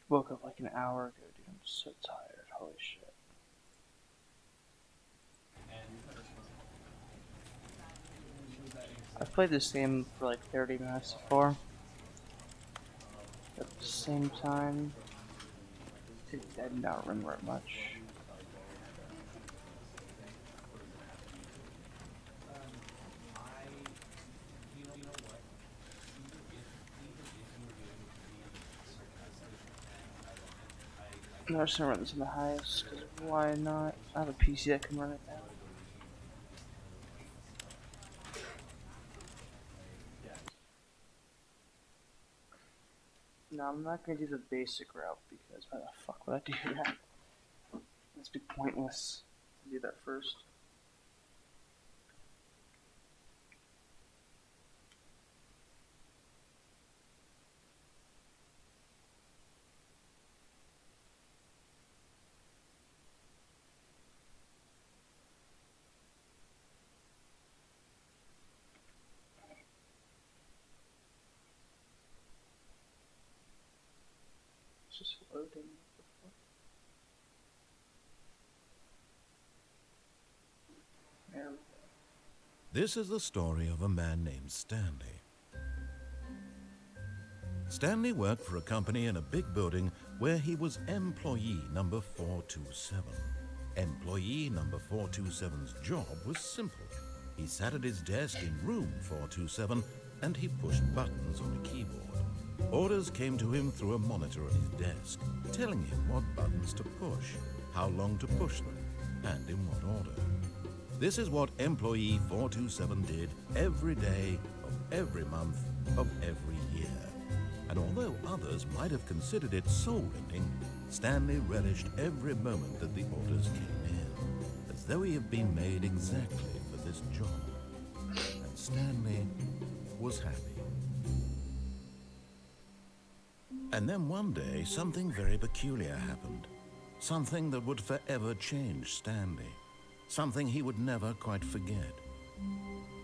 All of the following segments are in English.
Woke up like an hour ago, dude. I'm so tired. Holy shit. I've played this game for like 30 minutes before. At the same time, I do not remember it much. I'm just gonna run this on the highest, because why not? I have a PC that can run it now. No, I'm not gonna do the basic route, because why the fuck would I do that? It'd be pointless to do that first. It's just loading. There we go. This is the story of a man named Stanley. Stanley worked for a company in a big building where he was employee number 427. Employee number 427's job was simple. He sat at his desk in room 427 and he pushed buttons on a keyboard. Orders came to him through a monitor on his desk, telling him what buttons to push, how long to push them, and in what order. This is what employee 427 did every day of every month of every year. And although others might have considered it soul-rending, Stanley relished every moment that the orders came in, as though he had been made exactly for this job. And Stanley was happy. And then one day, something very peculiar happened. Something that would forever change Stanley. Something he would never quite forget.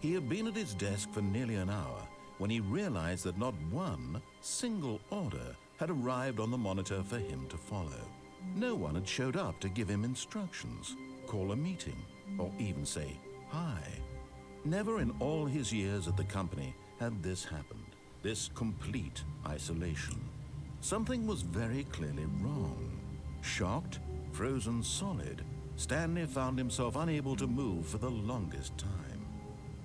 He had been at his desk for nearly an hour when he realized that not one single order had arrived on the monitor for him to follow. No one had showed up to give him instructions, call a meeting, or even say hi. Never in all his years at the company had this happened, this complete isolation. Something was very clearly wrong. Shocked, frozen solid, Stanley found himself unable to move for the longest time.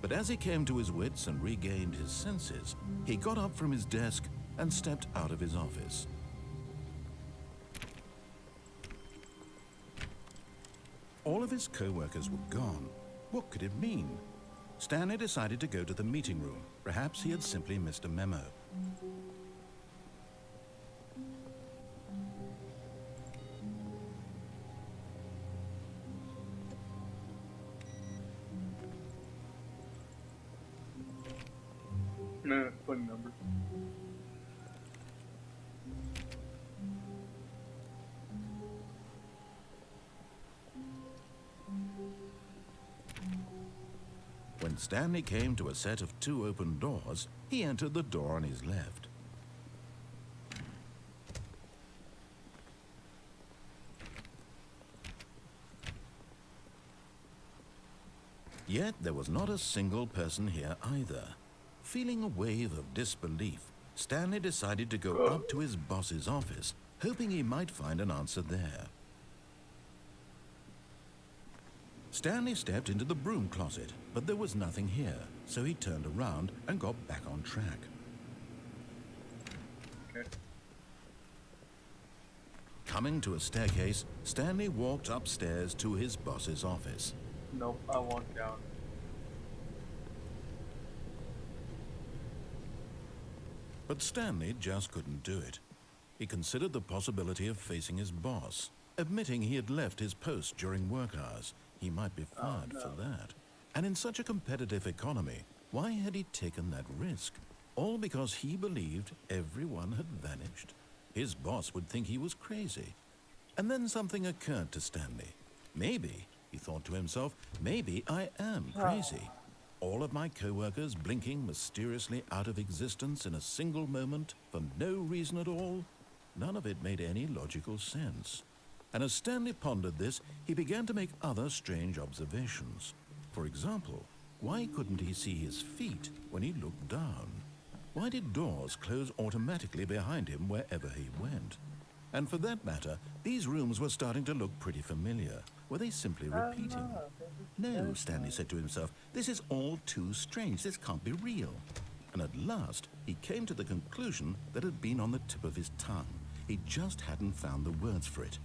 But as he came to his wits and regained his senses, he got up from his desk and stepped out of his office. All of his co-workers were gone. What could it mean? Stanley decided to go to the meeting room. Perhaps he had simply missed a memo. No, phone number. When Stanley came to a set of 2 open doors, he entered the door on his left. Yet there was not a single person here either. Feeling a wave of disbelief, Stanley decided to go up to his boss's office, hoping he might find an answer there. Stanley stepped into the broom closet, but there was nothing here, so he turned around and got back on track. Okay. Coming to a staircase, Stanley walked upstairs to his boss's office. Nope, I walked down. But Stanley just couldn't do it. He considered the possibility of facing his boss, admitting he had left his post during work hours. He might be fired for that. And in such a competitive economy, why had he taken that risk? All because he believed everyone had vanished. His boss would think he was crazy. And then something occurred to Stanley. Maybe, he thought to himself, maybe I am crazy. All of my co-workers blinking mysteriously out of existence in a single moment for no reason at all? None of it made any logical sense. And as Stanley pondered this, he began to make other strange observations. For example, why couldn't he see his feet when he looked down? Why did doors close automatically behind him wherever he went? And for that matter, these rooms were starting to look pretty familiar. Were they simply repeating? No, Stanley said to himself, this is all too strange. This can't be real. And at last, he came to the conclusion that had been on the tip of his tongue. He just hadn't found the words for it.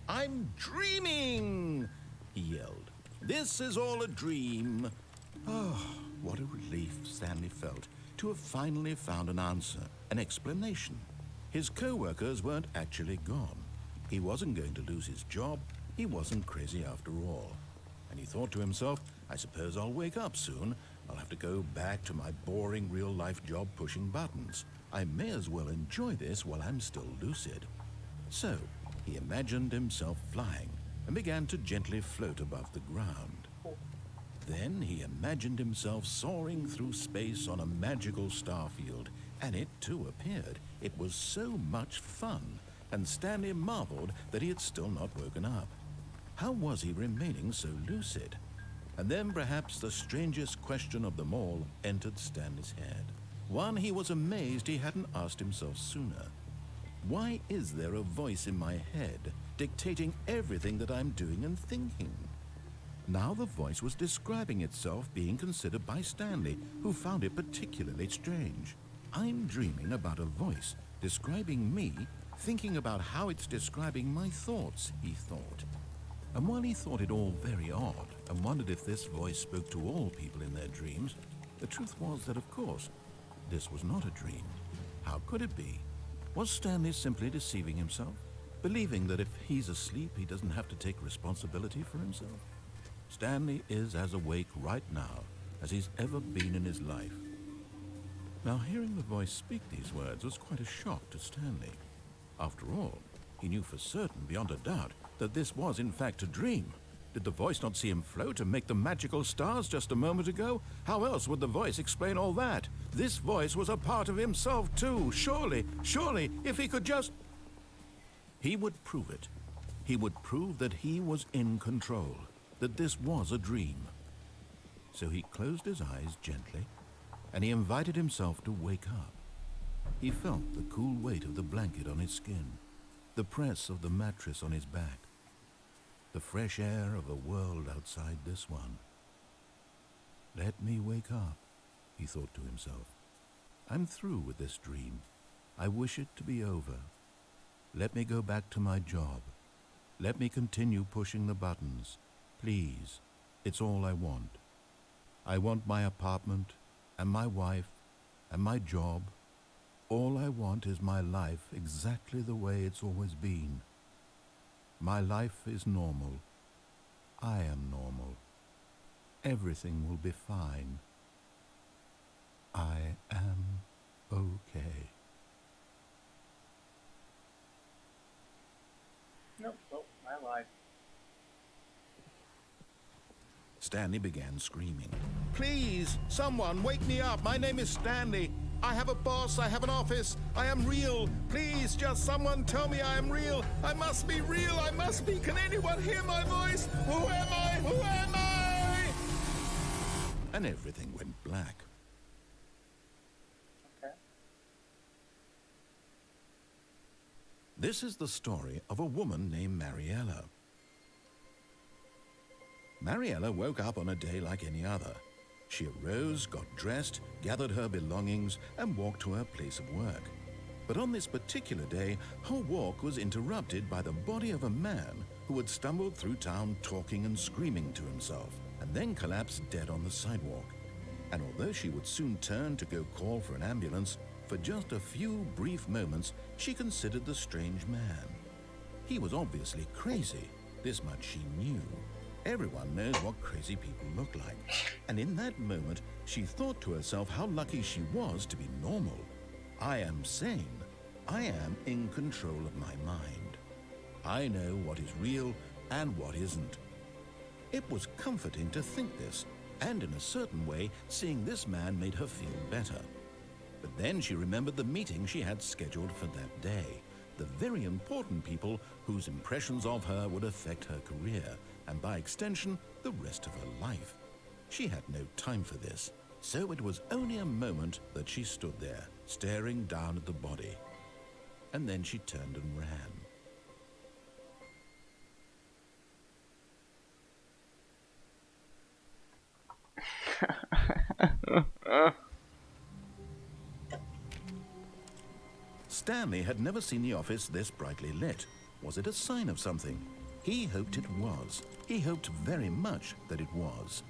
I'm dreaming, he yelled. This is all a dream. Oh, what a relief Stanley felt to have finally found an answer, an explanation. His co-workers weren't actually gone. He wasn't going to lose his job. He wasn't crazy after all. And he thought to himself, I suppose I'll wake up soon. I'll have to go back to my boring real-life job pushing buttons. I may as well enjoy this while I'm still lucid. So, he imagined himself flying and began to gently float above the ground. Then he imagined himself soaring through space on a magical starfield, and it too appeared. It was so much fun, and Stanley marveled that he had still not woken up. How was he remaining so lucid? And then perhaps the strangest question of them all entered Stanley's head. One he was amazed he hadn't asked himself sooner. Why is there a voice in my head dictating everything that I'm doing and thinking? Now the voice was describing itself being considered by Stanley, who found it particularly strange. I'm dreaming about a voice describing me, thinking about how it's describing my thoughts, he thought. And while he thought it all very odd and wondered if this voice spoke to all people in their dreams, the truth was that, of course, this was not a dream. How could it be? Was Stanley simply deceiving himself, believing that if he's asleep, he doesn't have to take responsibility for himself? Stanley is as awake right now as he's ever been in his life. Now, hearing the voice speak these words was quite a shock to Stanley. After all, he knew for certain, beyond a doubt, that this was in fact a dream. Did the voice not see him float and make the magical stars just a moment ago? How else would the voice explain all that? This voice was a part of himself too. Surely, if he could just... He would prove it. He would prove that he was in control, that this was a dream. So he closed his eyes gently, and he invited himself to wake up. He felt the cool weight of the blanket on his skin, the press of the mattress on his back, the fresh air of a world outside this one. Let me wake up, he thought to himself. I'm through with this dream. I wish it to be over. Let me go back to my job. Let me continue pushing the buttons. Please, it's all I want. I want my apartment and my wife and my job. All I want is my life exactly the way it's always been. My life is normal. I am normal. Everything will be fine. I am okay. Nope, well, I lied. Stanley began screaming. Please, someone, wake me up. My name is Stanley. I have a boss. I have an office. I am real. Please, just someone tell me I am real. I must be real. I must be. Can anyone hear my voice? Who am I? Who am I? And everything went black. Okay. This is the story of a woman named Mariella. Mariella woke up on a day like any other. She arose, got dressed, gathered her belongings, and walked to her place of work. But on this particular day, her walk was interrupted by the body of a man who had stumbled through town talking and screaming to himself, and then collapsed dead on the sidewalk. And although she would soon turn to go call for an ambulance, for just a few brief moments, she considered the strange man. He was obviously crazy. This much she knew. Everyone knows what crazy people look like. And in that moment, she thought to herself how lucky she was to be normal. I am sane. I am in control of my mind. I know what is real and what isn't. It was comforting to think this, and in a certain way, seeing this man made her feel better. But then she remembered the meeting she had scheduled for that day. the very important people whose impressions of her would affect her career, and by extension, the rest of her life. She had no time for this, so it was only a moment that she stood there, staring down at the body. And then she turned and ran. Stanley had never seen the office this brightly lit. Was it a sign of something? He hoped it was. He hoped very much that it was.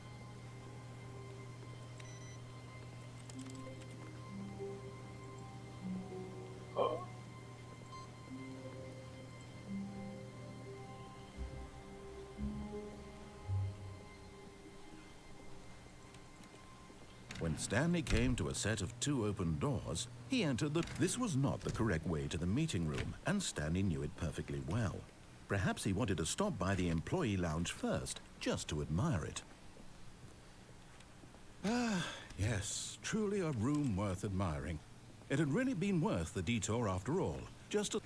When Stanley came to a set of 2 open doors, he entered the... This was not the correct way to the meeting room, and Stanley knew it perfectly well. Perhaps he wanted to stop by the employee lounge first, just to admire it. Ah, yes, truly a room worth admiring. It had really been worth the detour after all.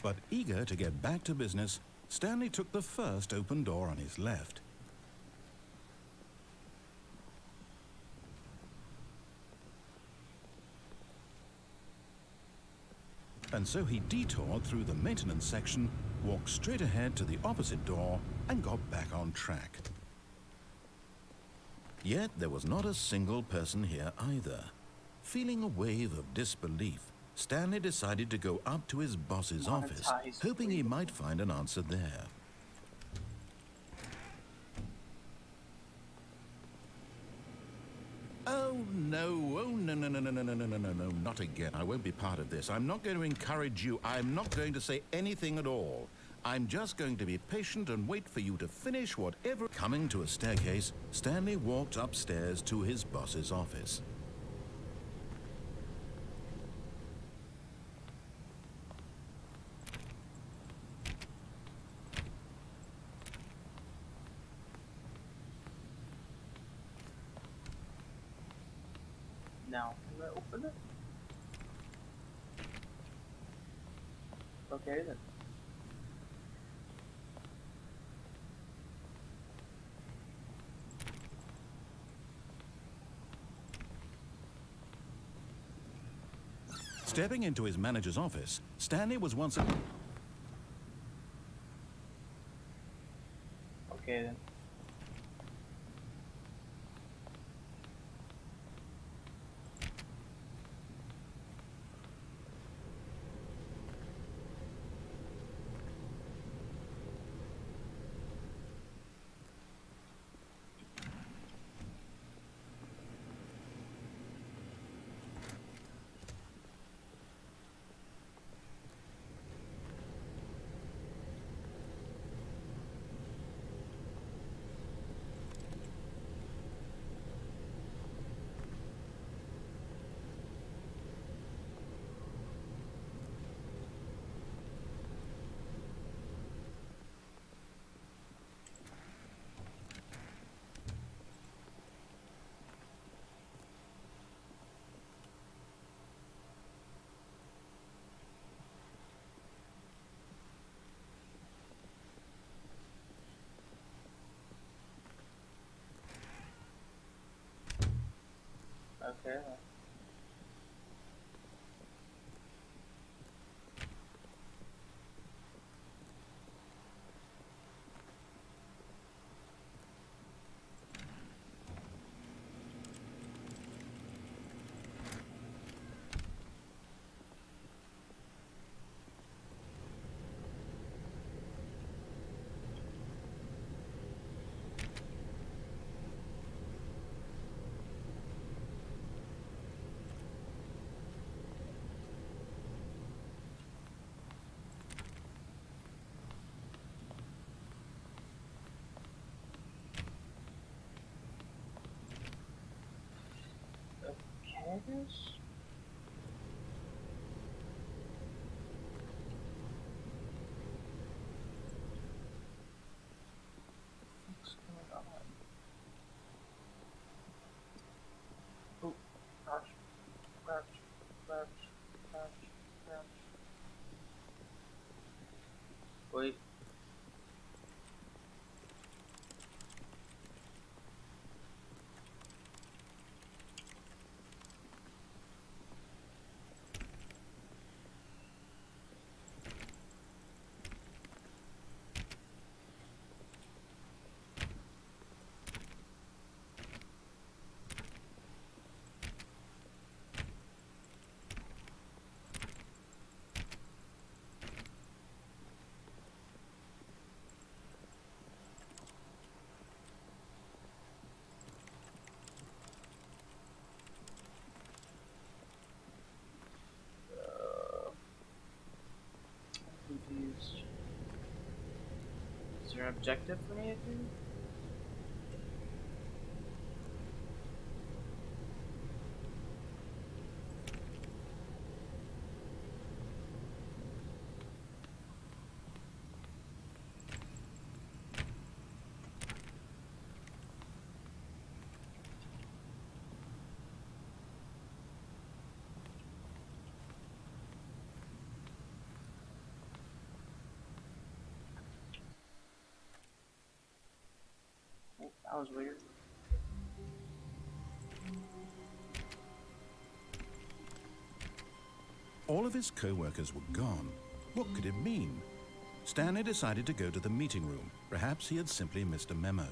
But eager to get back to business, Stanley took the first open door on his left. And so he detoured through the maintenance section, walked straight ahead to the opposite door, and got back on track. Yet there was not a single person here either. Feeling a wave of disbelief, Stanley decided to go up to his boss's office, hoping he might find an answer there. Oh no, no, not again. I won't be part of this. I'm not going to encourage you. I'm not going to say anything at all. I'm just going to be patient and wait for you to finish whatever... Coming to a staircase, Stanley walked upstairs to his boss's office. Now, can I open it? Okay then. Stepping into his manager's office, Stanley was once again... Okay then. Okay. Yes. What's going on? Oh, crouch, crouch, crouch, crouch, crouch. there an objective for me to do? Oh, that was weird. All of his co-workers were gone. What could it mean? Stanley decided to go to the meeting room. Perhaps he had simply missed a memo.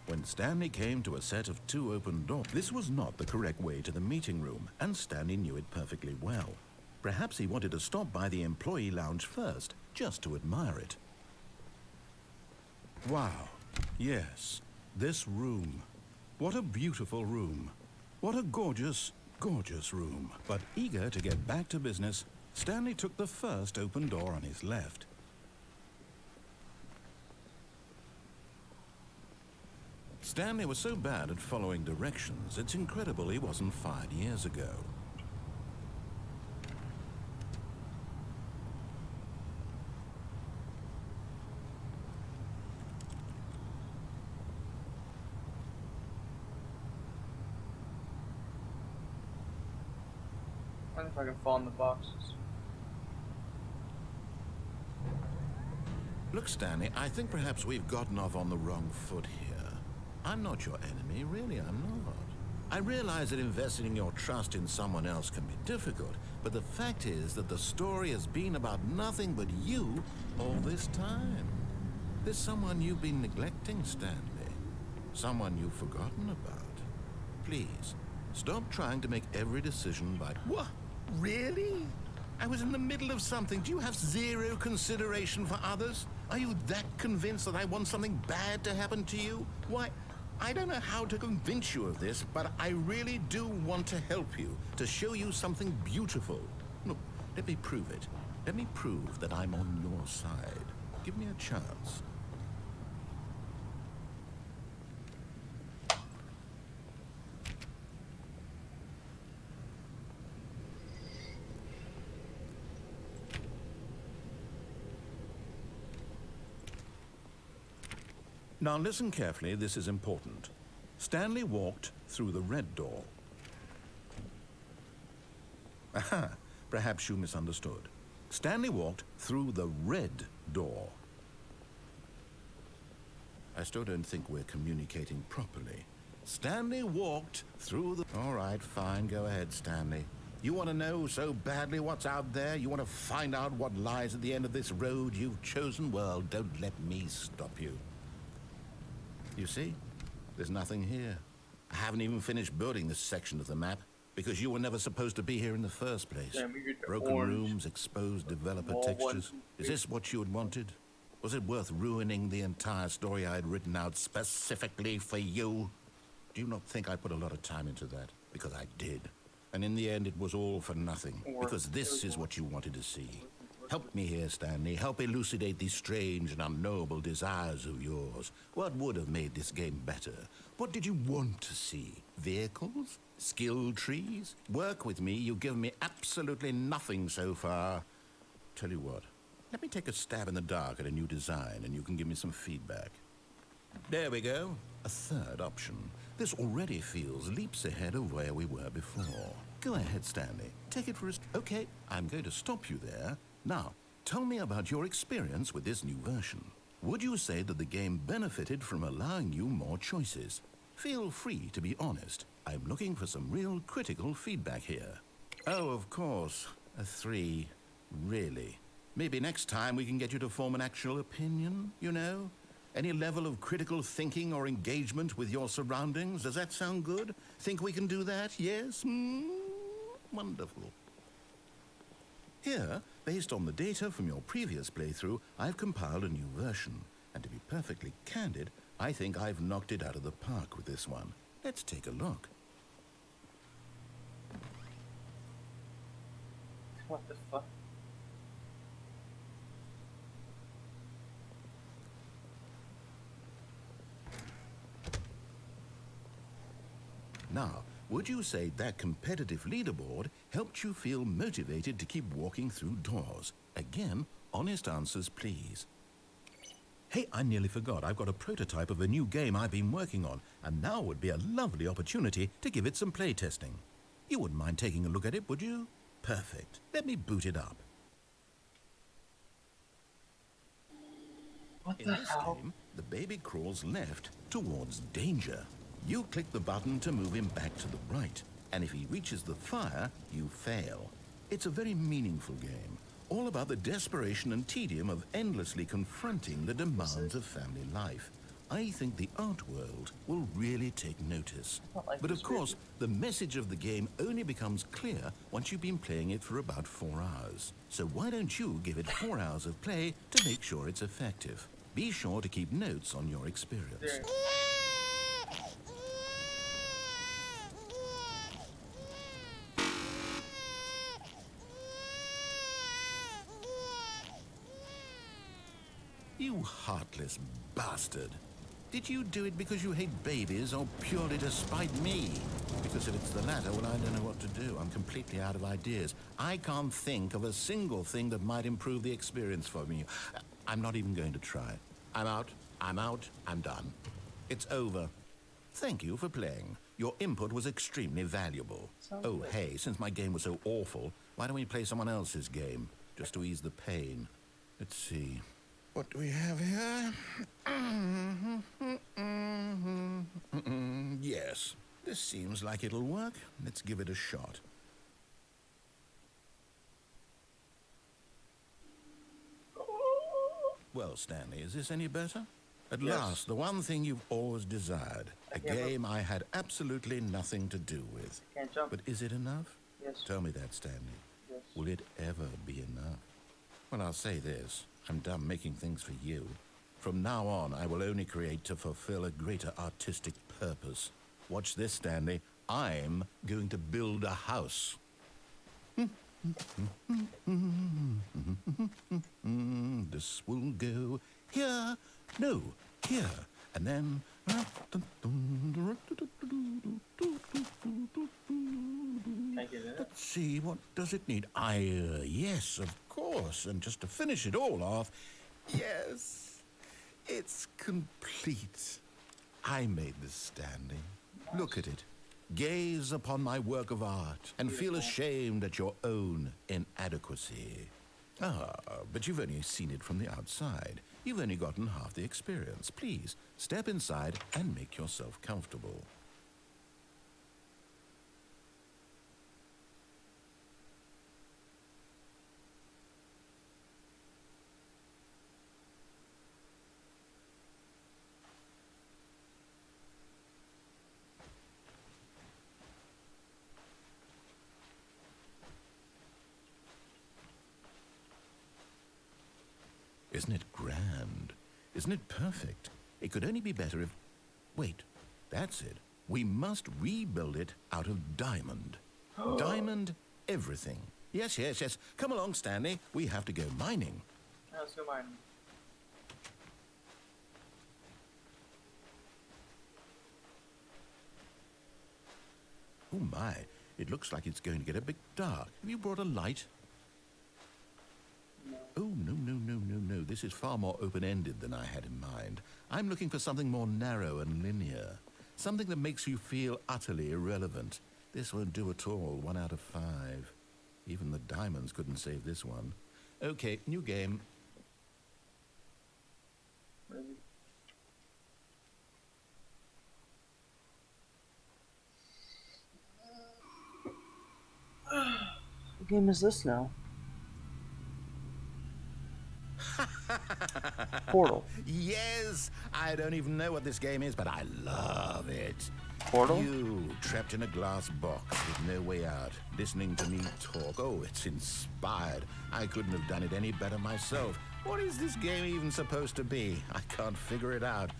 When Stanley came to a set of 2 open doors, this was not the correct way to the meeting room, and Stanley knew it perfectly well. Perhaps he wanted to stop by the employee lounge first, just to admire it. Wow. Yes, this room. What a beautiful room. What a gorgeous, gorgeous room. But eager to get back to business, Stanley took the first open door on his left. Stanley was so bad at following directions, it's incredible he wasn't fired years ago. I wonder if I can fall in the boxes. Look, Stanley, I think perhaps we've gotten off on the wrong foot here. I'm not your enemy, really, I'm not. I realize that investing your trust in someone else can be difficult, but the fact is that the story has been about nothing but you all this time. There's someone you've been neglecting, Stanley. Someone you've forgotten about. Please, stop trying to make every decision by... What? Really? I was in the middle of something. Do you have zero consideration for others? Are you that convinced that I want something bad to happen to you? Why, I don't know how to convince you of this, but I really do want to help you, to show you something beautiful. Look, let me prove it. Let me prove that I'm on your side. Give me a chance. Now listen carefully, this is important. Stanley walked through the red door. Aha, perhaps you misunderstood. Stanley walked through the red door. I still don't think we're communicating properly. Stanley walked through the... All right, fine, go ahead, Stanley. You want to know so badly what's out there? You want to find out what lies at the end of this road you've chosen? Well, don't let me stop you. You see, there's nothing here. I haven't even finished building this section of the map because you were never supposed to be here in the first place. Broken rooms, exposed developer textures. Is this what you had wanted? Was it worth ruining the entire story I had written out specifically for you? Do you not think I put a lot of time into that? Because I did. And in the end, it was all for nothing. Because this is what you wanted to see. Help me here, Stanley. Help elucidate these strange and unknowable desires of yours. What would have made this game better? What did you want to see? Vehicles? Skill trees? Work with me. You've given me absolutely nothing so far. Tell you what. Let me take a stab in the dark at a new design, and you can give me some feedback. There we go. A third option. This already feels leaps ahead of where we were before. Go ahead, Stanley. Take it for a... Okay, I'm going to stop you there. Now, tell me about your experience with this new version. Would you say that the game benefited from allowing you more choices? Feel free to be honest. I'm looking for some real critical feedback here. Oh, of course. A 3. Really? Maybe next time we can get you to form an actual opinion, you know? Any level of critical thinking or engagement with your surroundings? Does that sound good? Think we can do that? Yes? Wonderful. Here, based on the data from your previous playthrough, I've compiled a new version. And to be perfectly candid, I think I've knocked it out of the park with this one. Let's take a look. What the fuck? Now, would you say that competitive leaderboard helped you feel motivated to keep walking through doors? Again, honest answers, please. Hey, I nearly forgot. I've got a prototype of a new game I've been working on, and now would be a lovely opportunity to give it some playtesting. You wouldn't mind taking a look at it, would you? Perfect. Let me boot it up. What In the this hell? game, the baby crawls left towards danger. You click the button to move him back to the right, and if he reaches the fire, you fail. It's a very meaningful game, all about the desperation and tedium of endlessly confronting the demands of family life. I think the art world will really take notice. Like But of this course, the message of the game only becomes clear once you've been playing it for about 4 hours. So why don't you give it 4 hours of play to make sure it's effective? Be sure to keep notes on your experience. There. You heartless bastard. Did you do it because you hate babies or purely to spite me? Because if it's the latter, well, I don't know what to do. I'm completely out of ideas. I can't think of a single thing that might improve the experience for me. I'm not even going to try. I'm out, I'm done. It's over. Thank you for playing. Your input was extremely valuable. Sounds Oh, good. hey, since my game was so awful, why don't we play someone else's game? Just to ease the pain. Let's see. What do we have here? Yes, this seems like it'll work. Let's give it a shot. Well, Stanley, is this any better? At Yes. last, the one thing you've always desired. A can't game I had absolutely nothing to do with. Can't jump. But is it enough? Yes. Tell me that, Stanley. Yes. Will it ever be enough? Well, I'll say this. I'm done making things for you. From now on, I will only create to fulfill a greater artistic purpose. Watch this, Stanley. I'm going to build a house. This will go here. No, here. And then... Can I get in it? Let's see, what does it need? Yes, of course. And just to finish it all off, yes, it's complete. I made this, Stanley. Look at it. Gaze upon my work of art and feel ashamed at your own inadequacy. Ah, but you've only seen it from the outside. You've only gotten half the experience. Please, step inside and make yourself comfortable. Isn't it grand? Isn't it perfect? It could only be better if... Wait, that's it. We must rebuild it out of diamond. Diamond everything. Yes, yes, yes. Come along, Stanley. We have to go mining. Yeah, let's go mine. Oh, my. It looks like it's going to get a bit dark. Have you brought a light? No. Oh, no. This is far more open-ended than I had in mind. I'm looking for something more narrow and linear. Something that makes you feel utterly irrelevant. This won't do at all. 1 out of 5. Even the diamonds couldn't save this one. Okay, new game. Really? What game is this now? Portal. Yes! I don't even know what this game is, but I love it. Portal? You, trapped in a glass box with no way out, listening to me talk. Oh, it's inspired. I couldn't have done it any better myself. What is this game even supposed to be? I can't figure it out.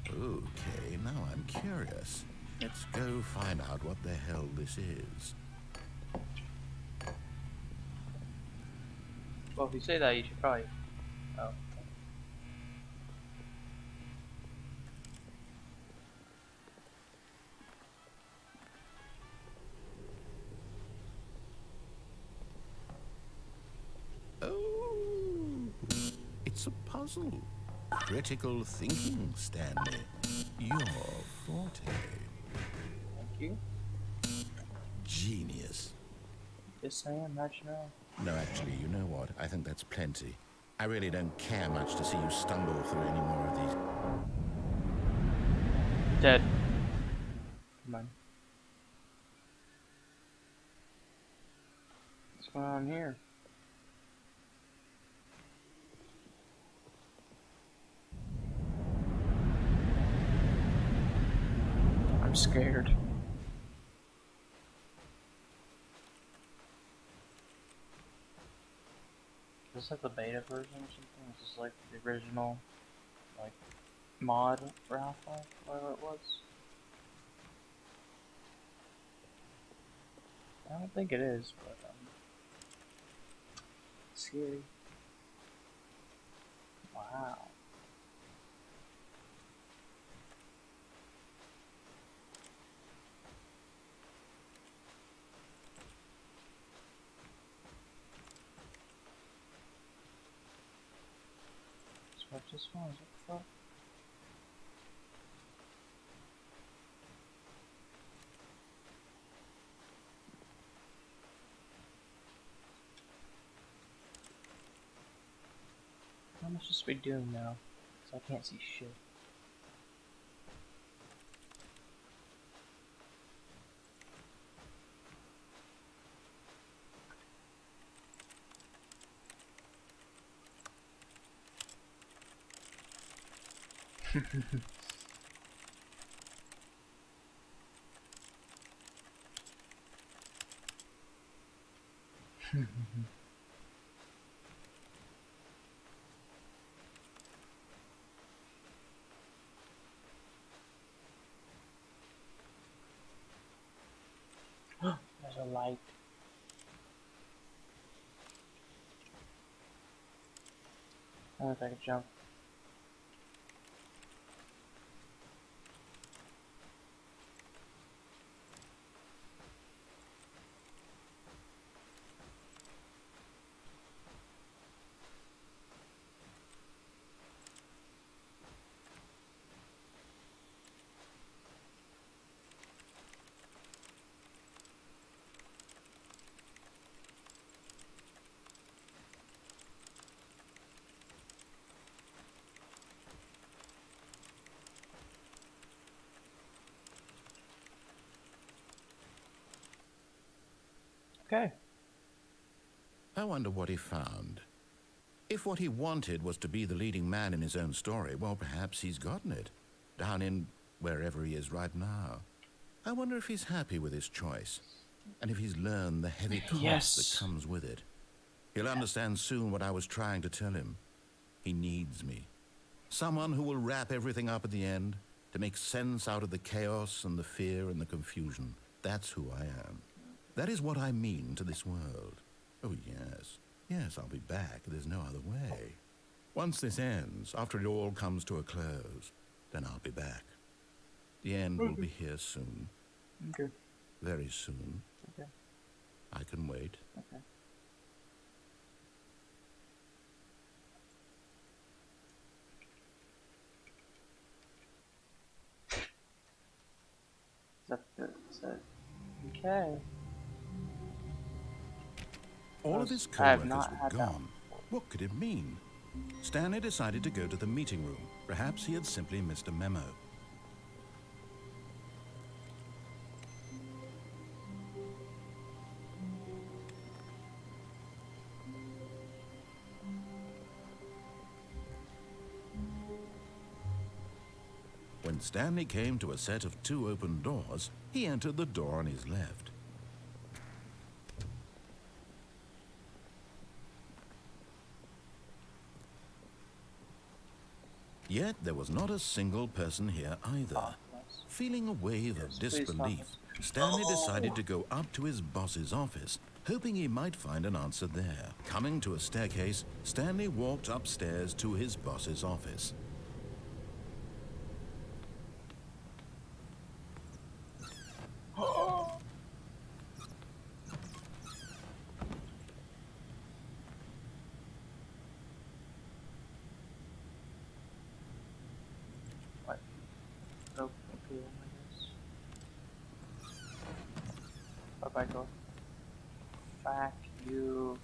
Okay, now I'm curious. Let's go find out what the hell this is. Well, if you say that, you should probably. Oh. Oh, it's a puzzle. Critical thinking, Stanley. Your forte. Thank you. Genius. Just saying, not you know. No, actually, you know what? I think that's plenty. I really don't care much to see you stumble through any more of these. Dead. Come on. What's going on here? I'm scared. Is this like the beta version or something? Is this like the original, like, mod for Half-Life, whatever it was? I don't think it is, but scary. Wow. What this one? What the fuck? What am I supposed to be doing now? Because I can't see shit. There's a light. I don't know if I can jump. Okay. I wonder what he found. If what he wanted was to be the leading man in his own story, well, perhaps he's gotten it. Down in wherever he is right now. I wonder if he's happy with his choice. And if he's learned the heavy cost Yes. that comes with it. He'll understand soon what I was trying to tell him. He needs me. Someone who will wrap everything up at the end, to make sense out of the chaos and the fear and the confusion. That's who I am. That is what I mean to this world. Oh, yes. Yes, I'll be back. There's no other way. Once this ends, after it all comes to a close, then I'll be back. The end will be here soon. Okay. Very soon. Okay. I can wait. Okay. Is that okay? All of his I have co-workers not were had that gone. What could it mean? Stanley decided to go to the meeting room. Perhaps he had simply missed a memo. When When Stanley came to a set of 2 open doors, he entered the door on his left. Yet there was not a single person here either. Feeling a wave of disbelief, Stanley decided to go up to his boss's office, hoping he might find an answer there. Coming to a staircase, Stanley walked upstairs to his boss's office. Bye-bye, go. Fuck you.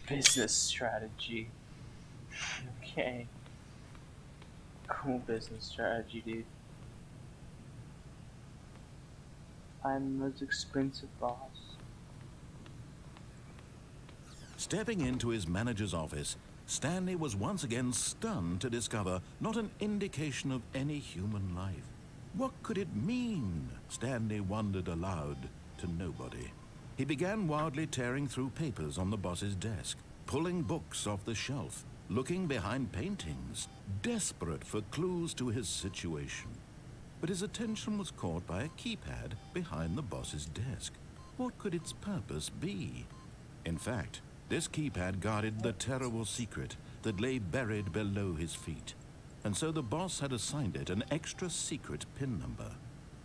Business strategy. Okay. Cool business strategy, dude. I'm the most expensive boss. Stepping into his manager's office, Stanley was once again stunned to discover not an indication of any human life. What could it mean? Stanley wondered aloud to nobody. He began wildly tearing through papers on the boss's desk, pulling books off the shelf, looking behind paintings, desperate for clues to his situation. But his attention was caught by a keypad behind the boss's desk. What could its purpose be? In fact, this keypad guarded the terrible secret that lay buried below his feet. And so the boss had assigned it an extra secret PIN number,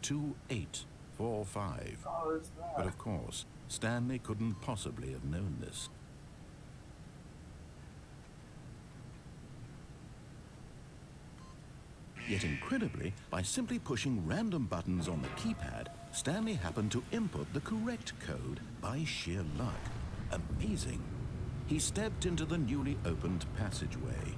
2845. Oh, is that? But of course, Stanley couldn't possibly have known this. Yet incredibly, by simply pushing random buttons on the keypad, Stanley happened to input the correct code by sheer luck. Amazing. He stepped into the newly opened passageway.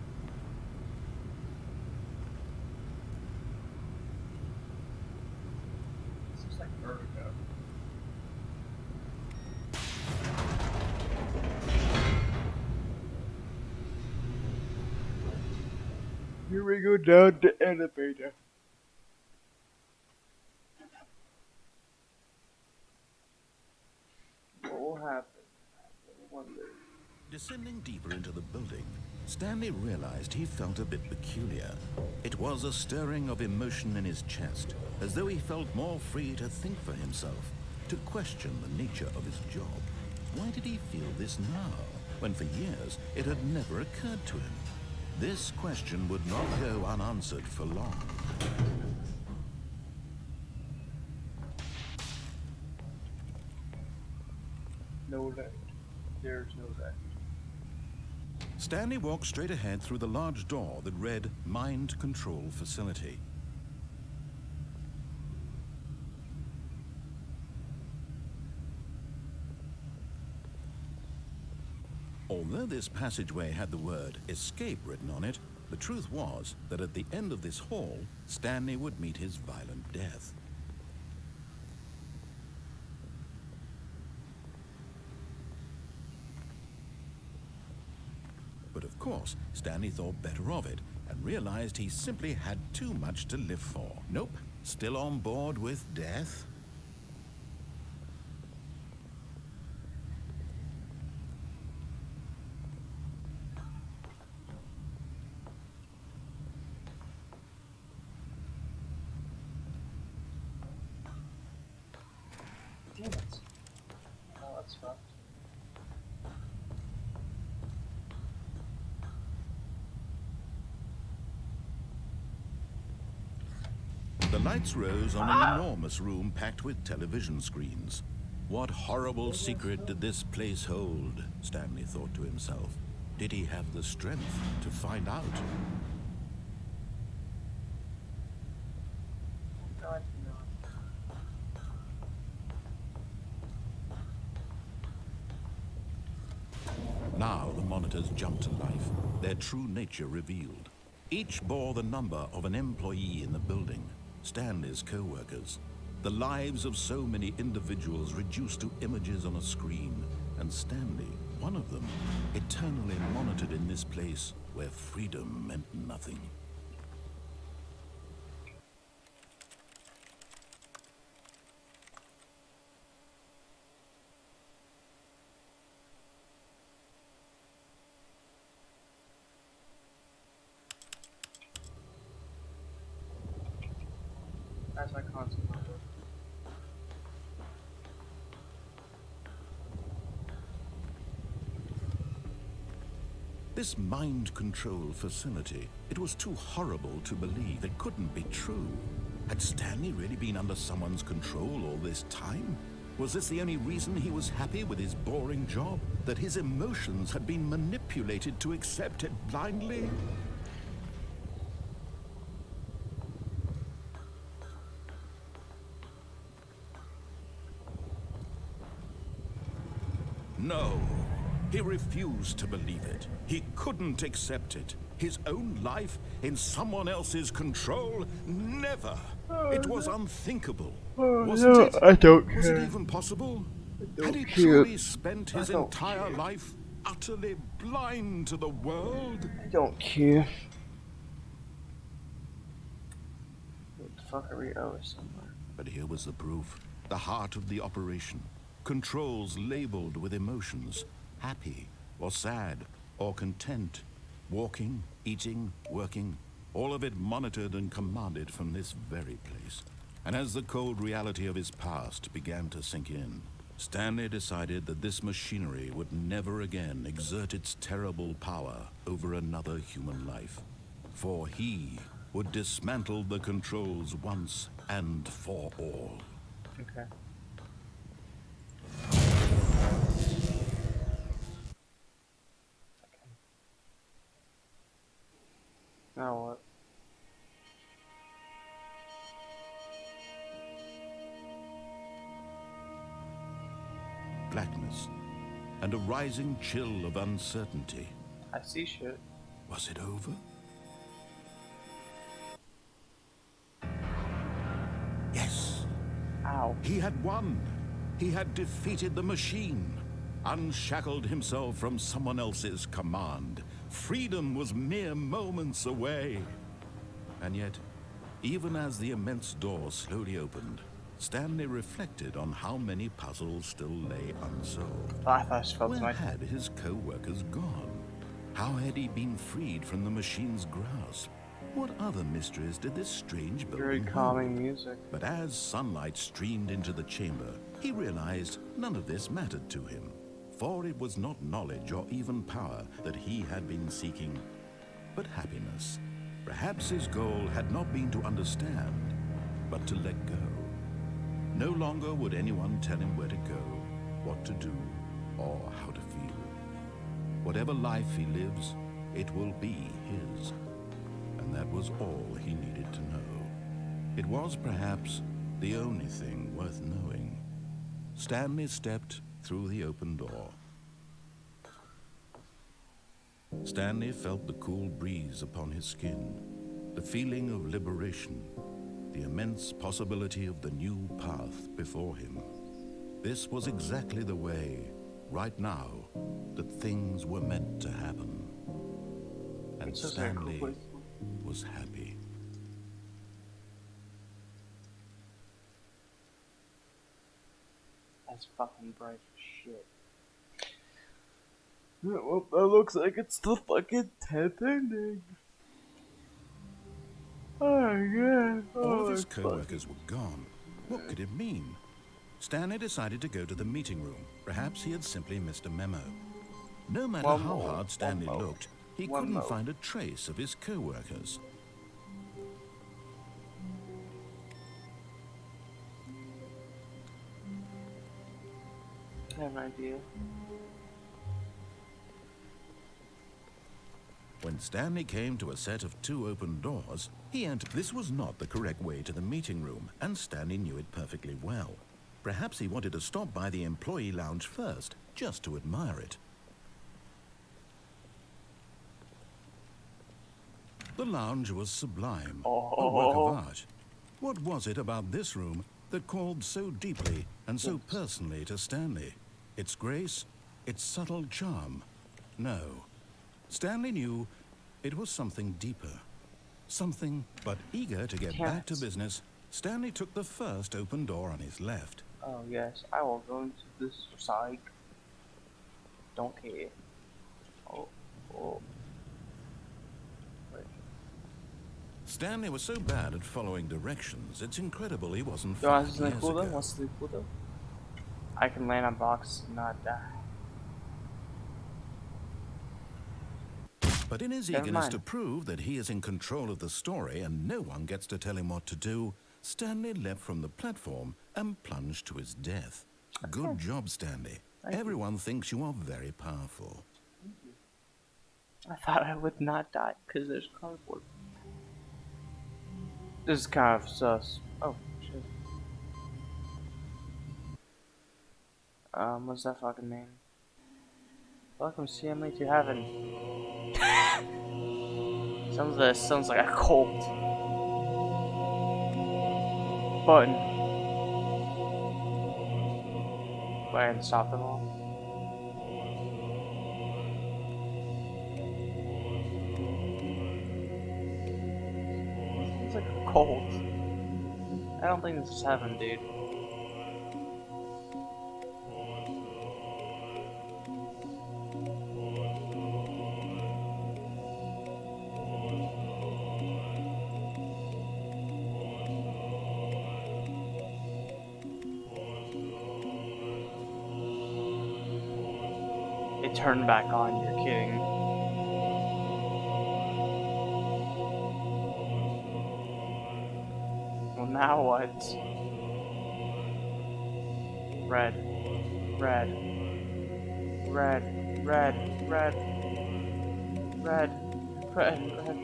This is like Vertigo. Here we go down the elevator. What will happen? I wonder. Descending deeper into the building, Stanley realized he felt a bit peculiar. It was a stirring of emotion in his chest, as though he felt more free to think for himself, to question the nature of his job. Why did he feel this now, when for years it had never occurred to him? This question would not go unanswered for long. No light. There's no light. Stanley walked straight ahead through the large door that read Mind Control Facility. Although this passageway had the word escape written on it, the truth was that at the end of this hall, Stanley would meet his violent death. But of course, Stanley thought better of it and realized he simply had too much to live for. Nope, still on board with death? Damn it. Oh, that's fucked. The lights rose on an enormous room packed with television screens. What horrible secret did this place hold? Stanley thought to himself. Did he have the strength to find out? God, no. Now the monitors jumped to life, their true nature revealed. Each bore the number of an employee in the building, Stanley's co-workers. The lives of so many individuals reduced to images on a screen, and Stanley one of them, eternally monitored in this place where freedom meant nothing. As I contemplated. This mind control facility, it was too horrible to believe. It couldn't be true. Had Stanley really been under someone's control all this time? Was this the only reason he was happy with his boring job? That his emotions had been manipulated to accept it blindly? No. He refused to believe it. He couldn't accept it. His own life in someone else's control? Never. It was unthinkable. Wasn't it? I don't Was it care. even possible? don't Had he care. truly spent his don't entire care. life utterly blind to the world? I don't care. What the fuck are we? Oh, somewhere. But here was the proof. The heart of the operation. Controls labeled with emotions. Happy, or sad, or content. Walking, eating, working. All of it monitored and commanded from this very place. And as the cold reality of his past began to sink in, Stanley decided that this machinery would never again exert its terrible power over another human life. For he would dismantle the controls once and for all. Okay. Now what? Blackness and a rising chill of uncertainty. I see shit. Was it over? Yes. Ow. He had won. He had defeated the machine, unshackled himself from someone else's command. Freedom was mere moments away. And yet, even as the immense door slowly opened, Stanley reflected on how many puzzles still lay unsolved. I thought I just felt Where my. had his co-workers gone? How had he been freed from the machine's grasp? What other mysteries did this strange Very building calming hold? music. But as sunlight streamed into the chamber, he realized none of this mattered to him. For it was not knowledge or even power that he had been seeking, but happiness. Perhaps his goal had not been to understand, but to let go. No longer would anyone tell him where to go, what to do, or how to feel. Whatever life he lives, it will be his. And that was all he needed to know. It was perhaps the only thing worth knowing. Stanley stepped through the open door. Stanley felt the cool breeze upon his skin, the feeling of liberation, the immense possibility of the new path before him. This was exactly the way, right now, that things were meant to happen. And It's just a cool Stanley place. was happy. That's fucking bright as shit. Yeah, well, that looks like it's the fucking 10th ending. Oh yeah. All of his co-workers were gone. What could it mean? Stanley decided to go to the meeting room. Perhaps he had simply missed a memo. No matter One how more, hard Stanley one more, looked, he one couldn't more. find a trace of his co-workers. I have an idea. When Stanley came to a set of 2 open doors, he entered. This was not the correct way to the meeting room, and Stanley knew it perfectly well. Perhaps he wanted to stop by the employee lounge first, just to admire it. The lounge was sublime, a work of art. What was it about this room that called so deeply and so personally to Stanley? Its grace, its subtle charm? No. Stanley knew it was something deeper. Something, but eager to get Damn back to it. business, Stanley took the first open door on his left. Oh yes, I will go into this side. Don't care. Oh, oh. Wait. Stanley was so bad at following directions, it's incredible he wasn't You want 5 something years cool though? ago. Want something cool though? I can land on box and not die. But in his Never eagerness mind. to prove that he is in control of the story and no one gets to tell him what to do, Stanley leapt from the platform and plunged to his death. Good job, Stanley. Thank you. Everyone thinks you are very powerful. I thought I would not die because there's cardboard. This is kind of sus. Oh shit. What's that fucking name? Welcome, Stanley, to heaven. Some of this sounds like a cult. Button. Go ahead and stop them all. It's like a cult. I don't think this is heaven, dude. It turned back on, you're kidding. Well, now what? Red. Red. Red. Red. Red. Red. Red. Red.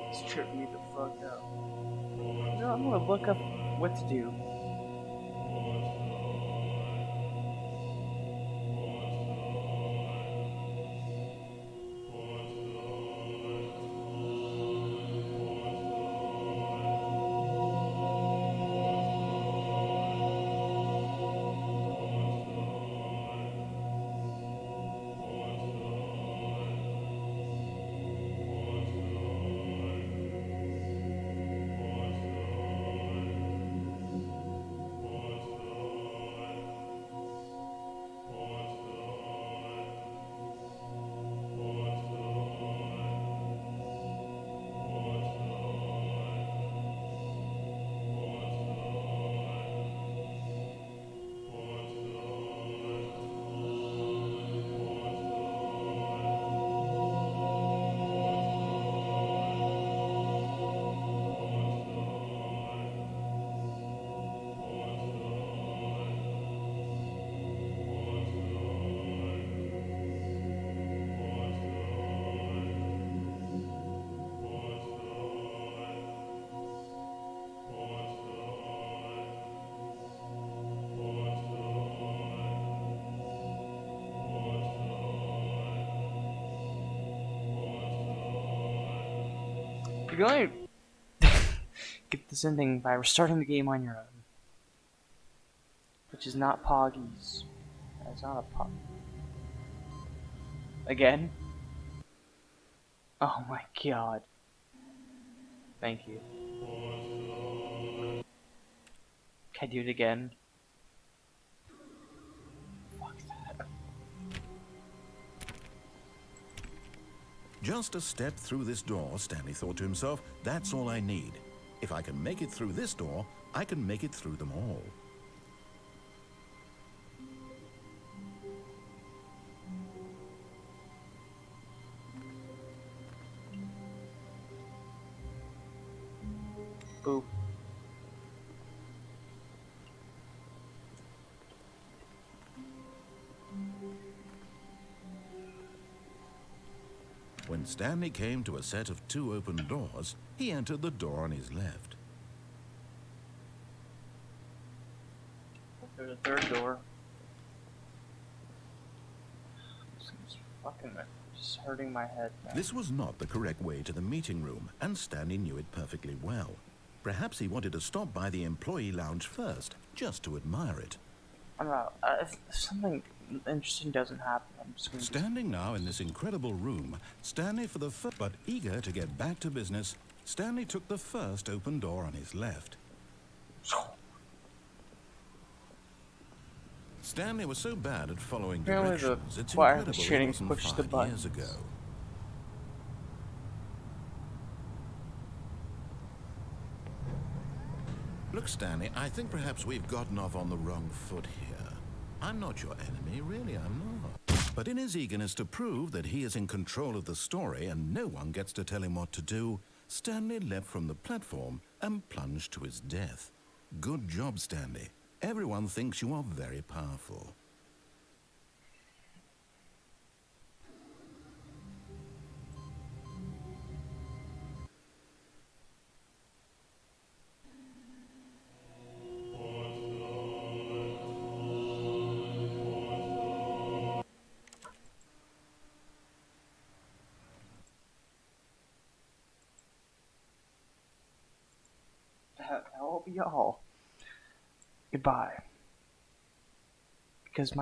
It's tripping me the fuck out. You know, I'm gonna look up what to do. You can only get this ending by restarting the game on your own. Which is not Poggy's. That's not a Pog. Again? Oh my god. Thank you. Can I do it again? Fuck that. Just a step through this door, Stanley thought to himself, that's all I need. If I can make it through this door, I can make it through them all. Stanley came to a set of 2 open doors, he entered the door on his left. There's a third door. This fucking just hurting my head now. This was not the correct way to the meeting room, and Stanley knew it perfectly well. Perhaps he wanted to stop by the employee lounge first, just to admire it. I don't know. If something interesting doesn't happen, I'm just gonna. Standing now in this incredible room, Stanley for the first, but eager to get back to business, Stanley took the first open door on his left. Stanley was so bad at following directions, it's incredible it wasn't 5 years ago. Look, Stanley, I think perhaps we've gotten off on the wrong foot here. I'm not your enemy, really, I'm not. But in his eagerness to prove that he is in control of the story and no one gets to tell him what to do, Stanley leapt from the platform and plunged to his death. Good job, Stanley. Everyone thinks you are very powerful. That will be all. Goodbye. Because my